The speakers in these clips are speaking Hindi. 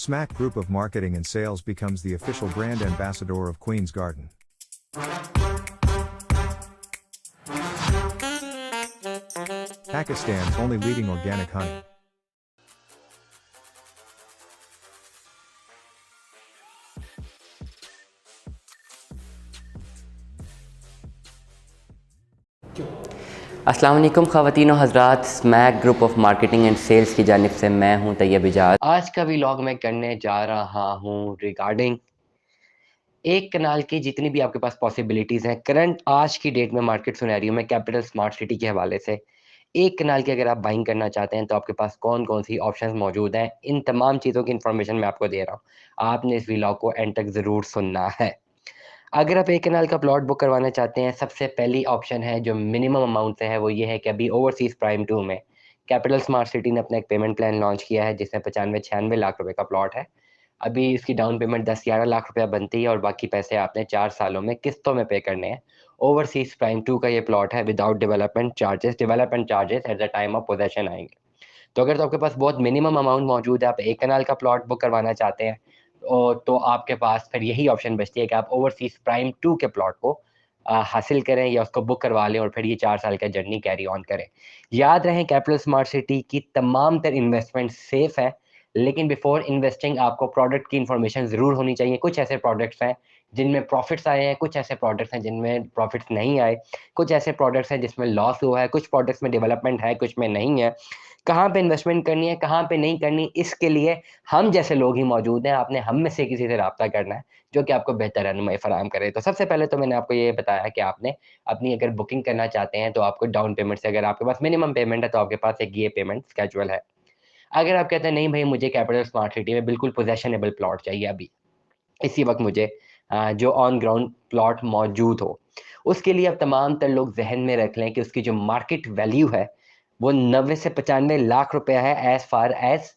Smack Group of Marketing and Sales becomes the official brand ambassador of Queen's Garden. Pakistan's only leading organic honey. अस्सलाम वालेकुम ख़वातीन और हज़रात, Smack group of marketing and sales की जानिब से मैं हूं तैयब इजाज़। आज का व्लॉग मैं करने जा रहा हूं रिगार्डिंग एक कनाल की जितनी भी आपके पास पॉसिबिलिटीज़ हैं करंट आज की डेट में मार्केट सिनेरियो में कैपिटल स्मार्ट सिटी के हवाले से एक कनाल की अगर आप बाइंग करना चाहते हैं तो आपके पास कौन कौन सी ऑप्शंस मौजूद हैं, इन तमाम चीज़ों की इन्फॉर्मेशन मैं आपको दे रहा हूँ। आपने इस व्लॉग को एंड तक ज़रूर सुनना है। अगर आप एक कनाल का प्लॉट बुक करवाना चाहते हैं, सबसे पहली ऑप्शन है जो मिनिमम अमाउंट से है वो ये है कि अभी ओवरसीज़ प्राइम 2 में कैपिटल स्मार्ट सिटी ने अपना एक पेमेंट प्लान लॉन्च किया है जिसमें 95-96 लाख रुपए का प्लॉट है। अभी इसकी डाउन पेमेंट 10-11 लाख रुपया बनती है और बाकी पैसे आपने 4 सालों में किस्तों में पे करने हैं। ओवरसीज़ प्राइम 2 का ये प्लॉट है without development charges at the time of possession आएंगे। तो अगर तो आपके पास बहुत मिनिमम अमाउंट मौजूद है, आप एक कनाल का प्लॉट बुक करवाना चाहते हैं तो आपके पास फिर यही ऑप्शन बचती है कि आप ओवरसीज़ प्राइम 2 के प्लॉट को हासिल करें या उसको बुक करवा लें और फिर ये 4 साल का जर्नी कैरी ऑन करें। याद रहे कैपिटल स्मार्ट सिटी की तमाम तर इन्वेस्टमेंट सेफ़ है, लेकिन बिफोर इन्वेस्टिंग आपको प्रोडक्ट की इन्फॉर्मेशन ज़रूर होनी चाहिए। कुछ ऐसे प्रोडक्ट्स हैं जिनमें प्रॉफ़िट्स आए हैं, कुछ ऐसे प्रोडक्ट्स हैं जिनमें प्रॉफ़िट्स नहीं आए, कुछ ऐसे प्रोडक्ट्स हैं जिसमें लॉस हुआ है, कुछ प्रोडक्ट्स में डेवलपमेंट है, कुछ में नहीं है। कहाँ पे इन्वेस्टमेंट करनी है, कहाँ पे नहीं करनी, इसके लिए हम जैसे लोग ही मौजूद हैं। आपने हम में से किसी से राब्ता करना है, जो कि आपको बेहतर रहनुमाई फराहम करे। तो सबसे पहले तो मैंने आपको ये बताया कि आपने अपनी अगर बुकिंग करना चाहते हैं, तो आपको डाउन पेमेंट से अगर आपके पास मिनिमम पेमेंट है, तो आपके पास एक ये पेमेंट स्केड्यूल है। अगर आप कहते हैं, नहीं भई मुझे कैपिटल स्मार्ट सिटी में बिल्कुल पोज़ेशनेबल प्लॉट चाहिए अभी, इसी वक़्त मुझे जो ऑन ग्राउंड प्लॉट मौजूद हो, उसके लिए अब तमाम तर लोग ज़हन में रख लें कि उसकी जो मार्केट वैल्यू है, वो 90 से 95 लाख रुपया है एज़ फ़ार एज़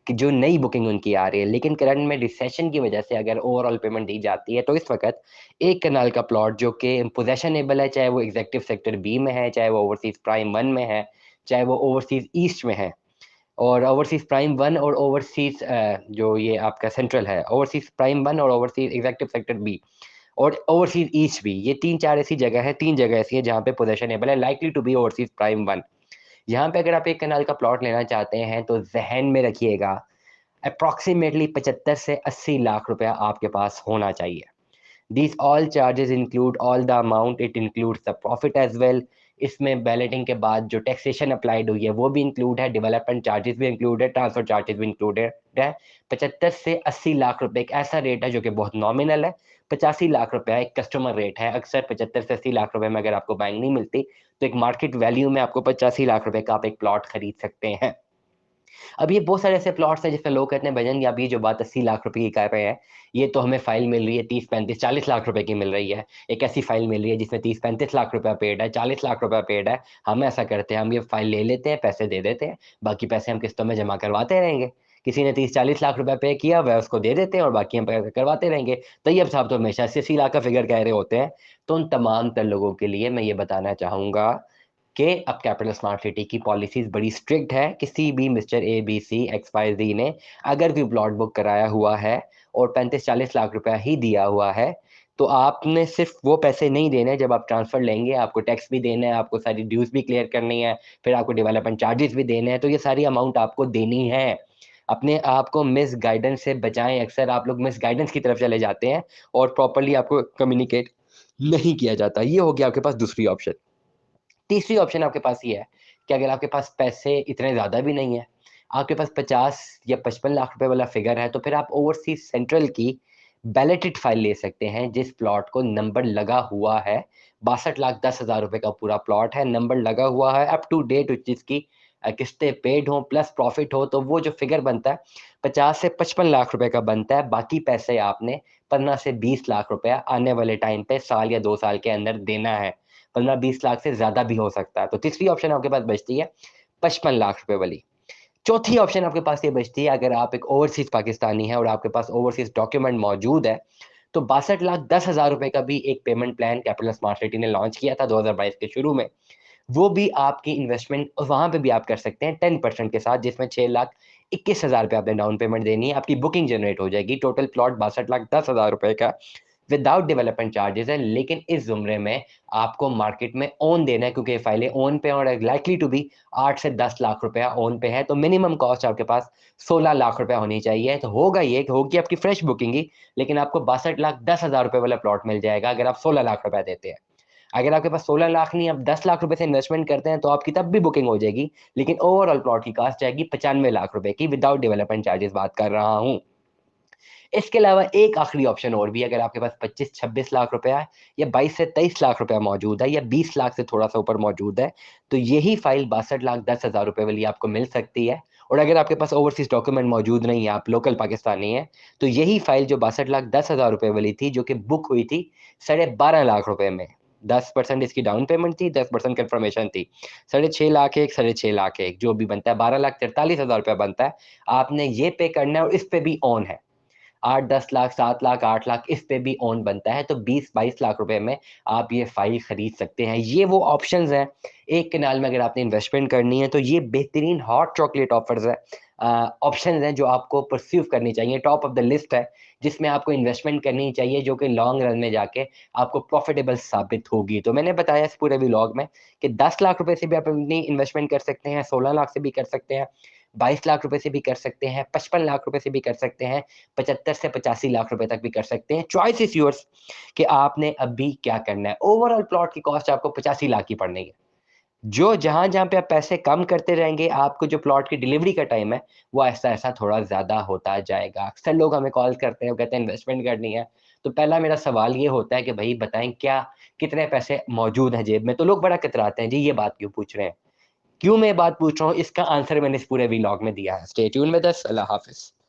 कि जो नई बुकिंग उनकी आ रही है। लेकिन करंट में रिसेशन की वजह से अगर ओवरऑल पेमेंट दी जाती है, तो इस वक़्त एक कनाल का प्लॉट जो कि पोज़ेशनेबल है, चाहे वो एग्ज़ेक्टिव सेक्टर बी में है, चाहे वो ओवरसीज़ प्राइम 1 में है, चाहे वो ओवरसीज़ ईस्ट में है। और ओवरसीज़ प्राइम 1 और ओवरसीज़ जो ये आपका सेंट्रल है, ओवरसीज़ प्राइम 1 और ओवरसीज़ एग्ज़ेक्टिव सेक्टर बी और ओवरसीज़ ईस्ट भी, ये 3-4 ऐसी जगह है, 3 जगह ऐसी हैं जहाँ पे पोज़ेशनेबल है, likely to be overseas prime 1। यहाँ पे अगर आप एक कनाल का प्लॉट लेना चाहते हैं, तो ज़हन में रखिएगा अप्रॉक्सिमेटली 75 से 80 लाख रुपया आपके पास होना चाहिए। These all charges include all the amount, it includes the profit as well। इसमें बैलेटिंग के बाद जो टैक्सेशन अप्लाइड हुई है वो भी इंक्लूड है, डेवलपमेंट चार्जेस भी इंक्लूड है, ट्रांसफर चार्जेस भी इंक्लूडेड है। 75 से 80 लाख रुपए एक ऐसा रेट है जो कि बहुत नॉमिनल है। 85 लाख रुपया एक कस्टमर रेट है। अक्सर 75 से 80 लाख रुपए में अगर आपको बाइंग नहीं मिलती, तो एक मार्केट वैल्यू में आपको 85 लाख रुपए का आप एक प्लॉट खरीद सकते हैं। अब ये बहुत सारे ऐसे प्लॉट्स हैं जिसमें लोग कहते हैं भजन, आप ये जो बात 80 लाख रुपए की कर रहे हैं, ये तो हमें फाइल मिल रही है 30-35-40 लाख रुपए की मिल रही है। एक ऐसी फाइल मिल रही है जिसमें 30-35 लाख रुपया पेड है, 40 लाख रुपया पेड है। हम ऐसा करते हैं, हम ये फाइल ले लेते हैं, पैसे दे देते हैं, बाकी पैसे हम किस्तों में जमा करवाते रहेंगे। किसी ने 30-40 लाख रुपया पे किया हुआ है, उसको दे देते हैं और बाकी हम करवाते रहेंगे। तैयब साहब तो हमेशा 80-80 लाख का फिगर कह रहे होते हैं। तो उन तमाम तर लोगों के लिए मैं ये बताना चाहूँगा कि अब कैपिटल स्मार्ट सिटी की पॉलिसीज़ बड़ी स्ट्रिक्ट है। किसी भी mister A, B, C, X, Y, Z ने अगर भी प्लॉट बुक कराया हुआ है और 35-40 लाख रुपया ही दिया हुआ है, तो आपने सिर्फ़ वो पैसे नहीं देने जब आप ट्रांसफ़र लेंगे, आपको टैक्स भी देना है, आपको सारी ड्यूज़ भी क्लियर करनी है, फिर आपको डेवलपमेंट चार्जेस भी देने हैं, तो ये सारी अमाउंट आपको देनी है। अपने आप को मिसगाइडेंस से बचाएँ। अक्सर आप लोग मिसगाइडेंस की तरफ चले जाते हैं और प्रॉपर्ली आपको कम्युनिकेट नहीं किया जाता। ये हो गया आपके पास दूसरी ऑप्शन। तीसरी ऑप्शन आपके पास ये है कि अगर आपके पास पैसे इतने ज़्यादा भी नहीं है, आपके पास 50 या 55 लाख रुपए वाला फिगर है, तो फिर आप ओवरसीज़ सेंट्रल की बैलेटेड फाइल ले सकते हैं, जिस प्लॉट को नंबर लगा हुआ है। 62,10,000 रुपए का पूरा प्लॉट है, नंबर लगा हुआ है, अप टू डेट जिसकी किस्तें पेड हों प्लस प्रॉफिट हो, तो वो जो फिगर बनता है 50 से 55 लाख रुपए का बनता है। बाकी पैसे आपने 15 से 20 लाख रुपया आने वाले टाइम पे साल या 2 साल के अंदर देना है। 15-20 लाख से ज़्यादा भी हो सकता है। तो तीसरी ऑप्शन आपके पास बचती है 55 लाख रुपए वाली। चौथी ऑप्शन आपके पास ये बचती है, अगर आप एक ओवरसीज़ पाकिस्तानी हैं और आपके पास ओवरसीज़ डॉक्यूमेंट मौजूद है, तो 62,10,000 रुपए का भी एक payment plan capital smart city ने लॉन्च किया था 2022 के शुरू में। वो भी आपकी इन्वेस्टमेंट वहाँ पे भी आप कर सकते हैं 10% के साथ, जिसमें 21,000 रुपये आपने डाउन पेमेंट देनी है, आपकी बुकिंग जनरेट हो जाएगी। टोटल प्लॉट 62,10,000 रुपये का विदाउट डेवलपमेंट चार्जेस है। लेकिन इस जुमरे में आपको मार्केट में ओन देना है, क्योंकि ये फाइलें ओन पे और लाइकली टू बी 8 से 10 लाख रुपया ओन पे है, तो मिनिमम कॉस्ट आपके पास 16 लाख रुपया होनी चाहिए। तो होगा ये कि होगी आपकी फ्रेश बुकिंग ही, लेकिन आपको 62,10,000 रुपये वाला प्लॉट मिल जाएगा अगर आप 16 लाख रुपया देते हैं। अगर आपके पास 16 लाख नहीं, आप 10 लाख रुपए से इन्वेस्टमेंट करते हैं, तो आपकी तब भी बुकिंग हो जाएगी, लेकिन ओवरऑल प्लॉट की कॉस्ट जाएगी 95 लाख रुपए की विदाउट डेवलपमेंट चार्जेस बात कर रहा हूँ। इसके अलावा एक आखिरी ऑप्शन और भी है, अगर आपके पास 25-26 लाख रुपया है, या 22 से 23 लाख रुपया मौजूद है, या 20 लाख से थोड़ा सा ऊपर मौजूद है, तो यही फाइल 62,10,000 रुपए वाली आपको मिल सकती है। और अगर आपके पास ओवरसीज डॉक्यूमेंट मौजूद नहीं है, आप लोकल पाकिस्तानी हैं, तो यही फाइल जो 62,10,000 रुपए वाली थी, जो कि बुक हुई थी 12.5 लाख रुपए में, 10% इसकी डाउन पेमेंट थी, 10% कंफर्मेशन थी, 6.5 लाख एक, 6.5 लाख एक, जो भी बनता है 12,43,000 रुपया बनता है। आपने ये पे करना है और इस पे भी ऑन है। 8-10 लाख, 7 लाख, 8 लाख इस पे भी ऑन बनता है, तो 20-22 लाख रुपए में आप ये फाइल खरीद सकते हैं। ये वो ऑप्शंस हैं, एक कनाल में अगर आपने इन्वेस्टमेंट करनी है, तो ये बेहतरीन हॉट चॉकलेट ऑफर्स है, ऑप्शंस हैं जो आपको परस्यू करनी चाहिए, टॉप ऑफ द लिस्ट है, जिसमें आपको इन्वेस्टमेंट करनी चाहिए, जो कि लॉन्ग रन में जाके आपको प्रॉफिटेबल साबित होगी। तो मैंने बताया इस पूरे व्लॉग में कि 10 लाख रुपए से भी आप अपनी इन्वेस्टमेंट कर सकते हैं, 16 लाख से भी कर सकते हैं, 22 लाख रुपए से भी कर सकते हैं, 55 लाख रुपए से भी कर सकते हैं, 75 से 85 लाख रुपए तक भी कर सकते हैं। चॉइस इज योर्स कि आपने अभी क्या करना है। ओवरऑल प्लॉट की कॉस्ट आपको 85 लाख की पड़नी है। जो जहाँ-जहाँ पे आप पैसे कम करते रहेंगे, आपको जो प्लॉट की डिलीवरी का टाइम है, वो ऐसा-ऐसा थोड़ा ज़्यादा होता जाएगा। अक्सर लोग हमें कॉल करते हैं, वो कहते हैं इन्वेस्टमेंट करनी है। तो पहला मेरा सवाल ये होता है कि भई बताएँ क्या कितने पैसे मौजूद हैं जेब में? तो लोग बड़ा कतराते हैं, जी ये बात क्यों पूछ रहे हैं? क्यों मैं ये बात पूछ रहा हूँ, इसका आंसर मैंने इस पूरे व्लॉग में दिया है। Stay tuned with us. अल्लाह हाफ़िज़।